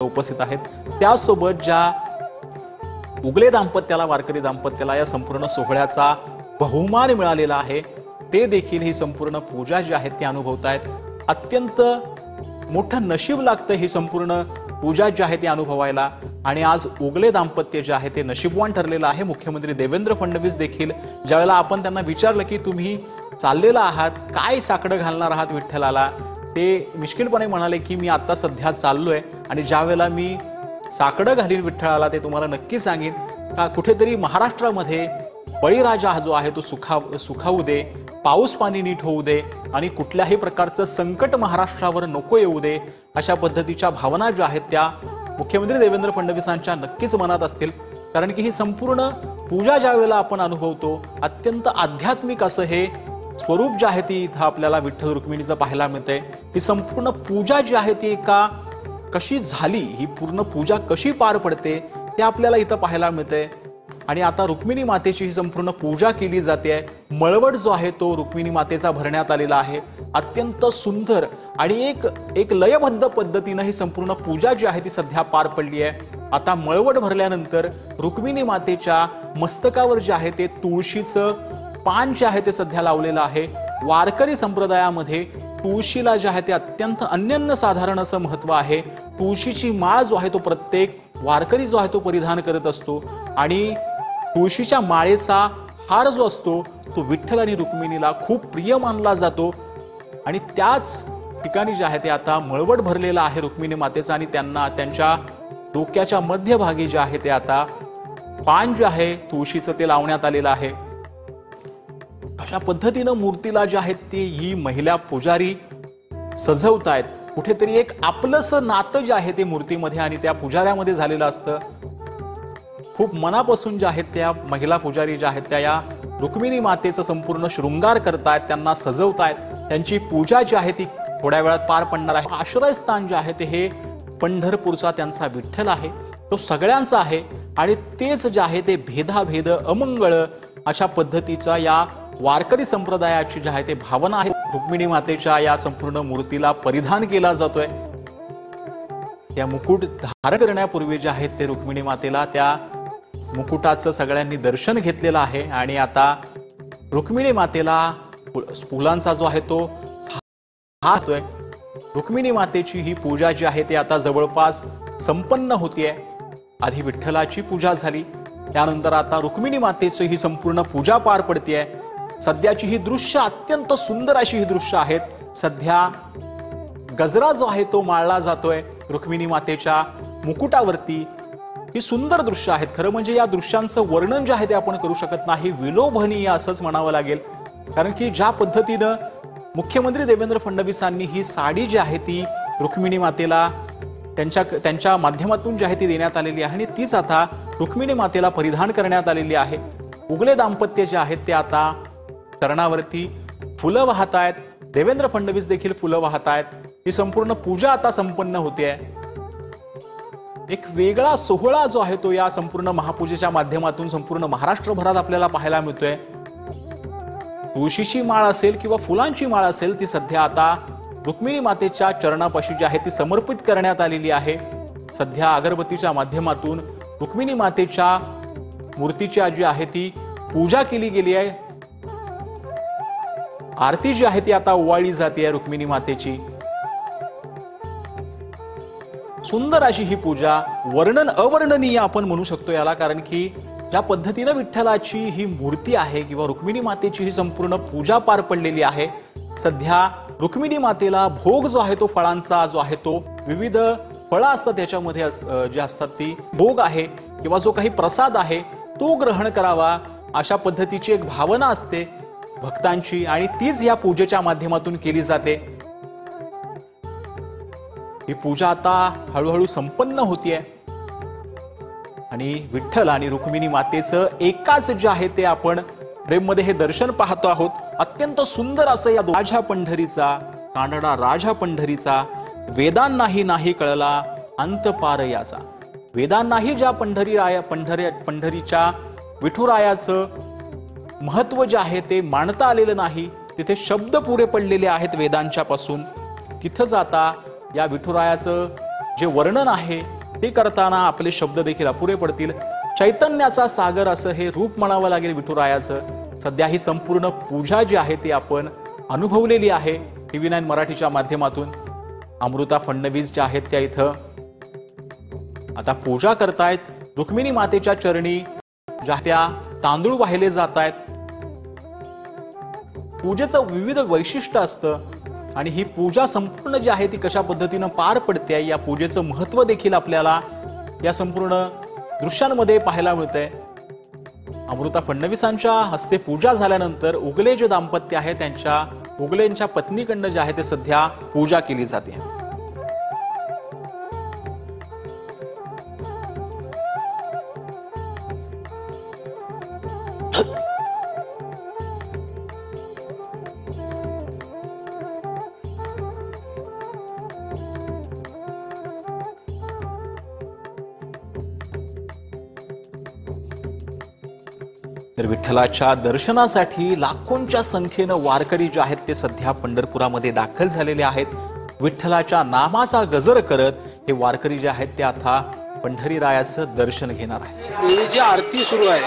उपस्थित आहेत। त्यासोबत ज्या उगले दाम्पत्याला, वारकरी दाम्पत्याला या संपूर्ण सोहळ्याचा बहुमान मिळालेला आहे, ते देखील ही संपूर्ण पूजा जी आहे ती अनुभवतायत। अत्यंत मोठं नशीब लागतं ही संपूर्ण पूजा जी आहे ती अनुभवायला, आणि आज उगले दाम्पत्य जे आहे ते नशीबवान ठरलेलं आहे। मुख्यमंत्री देवेंद्र फडणवीस देखील ज्यावेळेला आपण त्यांना विचारलं की तुम्ही चाललेला आहात, काय साकडं घालणार आहात विठ्ठलाला, ते मिश्किलपणे म्हणाले की मी आता सध्या चाललोय आणि ज्यावेळेला मी साकडं घालीन विठ्ठलाला ते तुम्हाला नक्की सांगेन। का कुठेतरी महाराष्ट्रामध्ये बळीराजा जो आहे तो सुखावू दे, पाऊस पाणी नीट होऊ दे आणि कुठल्याही प्रकारचं संकट महाराष्ट्रावर नको येऊ दे, अशा पद्धतीच्या भावना ज्या आहेत त्या मुख्यमंत्री देवेंद्र फडणवीसांच्या नक्कीच मनात असतील। कारण की ही संपूर्ण पूजा ज्या वेळेला आपण अनुभवतो, अत्यंत आध्यात्मिक असं हे स्वरूप जे आहे ती इथं आपल्याला विठ्ठल रुक्मिणीचं पाहायला मिळते। ही संपूर्ण पूजा जी आहे ती कशी झाली, ही पूर्ण पूजा कशी पार पडते ते आपल्याला इथं पाहायला मिळते। आणि आता रुक्मिणी मातेची ही संपूर्ण पूजा केली जाते। मळवट जो आहे तो रुक्मिणी मातेचा भरण्यात आलेला आहे। अत्यंत सुंदर आणि एक लयबद्ध पद्धतीने ही संपूर्ण पूजा जी आहे ती सध्या पार पडली आहे। आता मळवट भरल्यानंतर रुक्मिणी मातेच्या मस्तकावर जे आहे ते तुळशीचं पान जे आहे ते सध्या लावलेलं आहे। वारकरी संप्रदायामध्ये तुळशीला जे आहे ते अत्यंत अनन्य साधारण असं महत्व आहे। तुळशीची माळ जो आहे तो प्रत्येक वारकरी जो आहे तो परिधान करत असतो आणि तुळशीच्या माळेचा हार जो असतो तो विठ्ठल आणि रुक्मिणीला खूप प्रिय मानला जातो। आणि त्याच ठिकाणी जे आहे ते आता मळवट भरलेला आहे रुक्मिणी मातेचा आणि त्यांना त्यांच्या डोक्याच्या मध्यभागी जे आहे ते आता पान जे आहे तुळशीचं ते लावण्यात आलेलं आहे। अशा पद्धतीनं मूर्तीला जे आहेत ते ही महिला पुजारी सजवतायत। कुठेतरी एक आपलंसं नातं जे आहे ते मूर्तीमध्ये आणि त्या पुजाऱ्यामध्ये झालेलं असतं। खूप मनापासून जे आहेत त्या महिला पुजारी ज्या आहेत त्या या रुक्मिणी मातेचं संपूर्ण शृंगार करतायत, त्यांना सजवतायत, त्यांची पूजा जी आहे ती थोड्या वेळात पार पडणार आहे। आश्रयस्थान जे आहे ते हे पंढरपूरचा त्यांचा विठ्ठल आहे, तो सगळ्यांचा आहे आणि तेच जे आहे ते भेदाभेद अमंगळ अशा पद्धतीचा या वारकरी संप्रदायाची जी आहे ते भावना आहे। रुक्मिणी मातेच्या या संपूर्ण मूर्तीला परिधान केला जातोय। त्या मुकुट धारण करण्यापूर्वी जे आहेत ते रुक्मिणी मातेला त्या मुकुटाचं सगळ्यांनी दर्शन घेतलेलं आहे आणि आता रुक्मिणी मातेला फुलांचा जो आहे तो हार असतोय। रुक्मिणी मातेची ही पूजा जी आहे ती आता जवळपास संपन्न होतीये। आधी विठ्ठलाची पूजा झाली, त्यानंतर आता रुक्मिणी मातेची ही संपूर्ण पूजा पार पडतीये। सध्याची ही दृश्य अत्यंत सुंदर अशी ही दृश्य आहेत। सध्या गजरा जो आहे तो माळला जातोय रुक्मिणी मातेच्या मुकुटावरती। ही सुंदर दृश्य आहेत। खरं म्हणजे या दृश्यांचं वर्णन जे आहे ते आपण करू शकत नाही, विलोभनीय असंच म्हणावं लागेल। कारण की ज्या पद्धतीनं मुख्यमंत्री देवेंद्र फडणवीसांनी ही साडी जी आहे ती रुक्मिणी मातेला त्यांच्या माध्यमातून जी आहे ती देण्यात आलेली आहे आणि तीच आता रुक्मिणी मातेला परिधान करण्यात आलेली आहे। उगले दाम्पत्य जे आहेत ते आता चरणावरती फुलं वाहत आहेत, देवेंद्र फडणवीस देखील फुलं वाहत आहेत। ही संपूर्ण पूजा आता संपन्न होते। एक वेगळा सोहळा जो आहे तो या संपूर्ण महापूजेच्या माध्यमातून संपूर्ण महाराष्ट्रभरात आपल्याला पाहायला मिळतोय। तुळशीची माळ असेल किंवा फुलांची माळ असेल ती सध्या आता रुक्मिणी मातेच्या चरणापाशी जी आहे ती समर्पित करण्यात आलेली आहे। सध्या अगरबत्तीच्या माध्यमातून रुक्मिणी मातेच्या मूर्तीची जी आहे ती पूजा केली गेली आहे। आरती जी आहे ती आता ओवाळली जाते रुक्मिणी मातेची। सुंदर अशी ही पूजा, वर्णन अवर्णनीय आपण म्हणू शकतो याला। कारण की ज्या पद्धतीने विठ्ठलाची ही मूर्ती आहे किंवा रुक्मिणी मातेची ही संपूर्ण पूजा पार पडलेली आहे। सध्या रुक्मिणी मातेला भोग जो आहे तो फळांचा जो आहे तो विविध फळं असतात त्याच्यामध्ये जे असतात ती भोग आहे किंवा जो काही प्रसाद आहे तो ग्रहण करावा अशा पद्धतीची एक भावना असते भक्तांची आणि तीच या पूजेच्या माध्यमातून केली जाते। ही पूजा आता हळूहळू संपन्न होतीये आणि विठ्ठल आणि रुक्मिणी मातेचं एकाच जे आहे ते आपण प्रेममध्ये हे दर्शन पाहतो आहोत। अत्यंत सुंदर असं या राजा पंढरीचा, कानडा राजा पंढरीचा, वेदांनाही नाही कळला अंत पार याचा। वेदांनाही ज्या पंढरीच्या विठुरायाचं महत्व जे आहे ते मानता आलेलं नाही, तिथे शब्द पुरे पडलेले आहेत वेदांच्या पासून, तिथंच आता या विठुरायाचं जे वर्णन आहे ते करताना आपले शब्द देखील अपुरे पडतील. चैतन्याचा सागर असं हे रूप म्हणावं लागेल विठुरायाचं. सध्या ही संपूर्ण पूजा जी आहे ती आपण अनुभवलेली आहे TV9 मराठीच्या माध्यमातून. अमृता फडणवीस ज्या आहेत त्या इथं आता पूजा करतायत. रुक्मिणी मातेच्या चरणी ज्या त्या तांदूळ वाहिले जात आहेत. पूजेचं विविध वैशिष्ट्य असतं आणि ही पूजा संपूर्ण जी आहे ती कशा पद्धतीनं पार पडते या पूजेचं महत्त्व देखील आपल्याला या संपूर्ण दृश्यांमध्ये पाहायला मिळतंय. अमृता फडणवीसांच्या हस्ते पूजा झाल्यानंतर उगले जे दाम्पत्य आहे त्यांच्या उगलेंच्या पत्नीकडनं जे आहे ते सध्या पूजा केली जाते. तर विठ्ठलाच्या दर्शनासाठी लाखोंच्या संख्येनं वारकरी जे आहेत ते सध्या पंढरपुरामध्ये दाखल झालेले आहेत. विठ्ठलाच्या नामाचा गजर करत हे वारकरी जे आहेत ते आता पंढरीरायाचं दर्शन घेणार आहेत. देवीची आरती सुरू आहे.